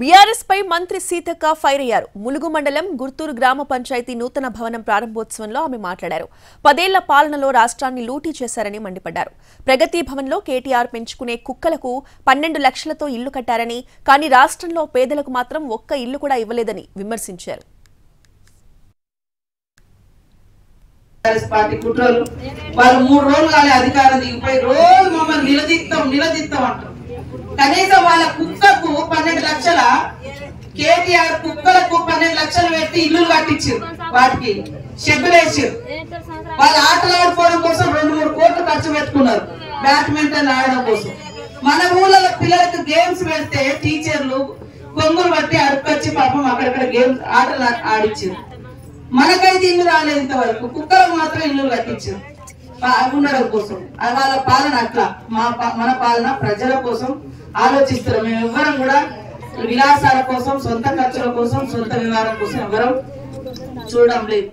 BRS పై మంత్రి Seethakka fire అయ్యారు. ములుగు మండలం గుర్తూరు గ్రామ పంచాయతీ నూతన భవనం ప్రారంభోత్సవంలో ఆమె మాట్లాడారు. 10 ఏళ్ల పాలనలో రాష్ట్రాన్ని లూటీ చేశారని మండిపడ్డారు. ప్రగతి భవన్లో కేటీఆర్ పెంచుకునే కుక్కలకు 12 లక్షలతో ఇల్లు కట్టారని, కానీ రాష్ట్రంలో పేదలకు మాత్రం ఒక్క ఇల్లు కూడా ఇవ్వలేదని విమర్శించారు. వాళ్ళు 3 రోజులు కాలే అధికారం దిగిపోయి రోజు మమ్మల్ని నిలదీస్తాం అంటారు. కనీసం వాళ్ళ కుక్కకు 12 లక్షల కేటీఆర్ కుక్కలకు 12 లక్షలు పెట్టి ఇల్లు కట్టించారు. వాటికి షెడ్లు వేసారు. వాళ్ళ ఆటలు ఆడుకోవడం కోసం 2-3 కోట్లు ఖర్చు పెట్టుకున్నారు బ్యాడ్మింటన్ ఆడడం కోసం. మన ఊళ్ళో పిల్లలకు గేమ్స్ పెడితే టీచర్లు కొంగులు బట్టి అడుకొచ్చి పాపం అక్కడక్కడ గేమ్స్ ఆటలు ఆడిచ్చారు. మనకైతే ఇల్లు రాలేదు ఇంతవరకు. కుక్కలకు మాత్రం ఇల్లు కట్టించారు ఉండడం కోసం. వాళ్ళ పాలన అట్లా. మన పాలన ప్రజల కోసం ఆలోచిస్తారు. మేము ఎవ్వరం కూడా విలాసాల కోసం, సొంత ఖర్చుల కోసం, సొంత వ్యవహారం కోసం ఎవరం చూడడం లేదు.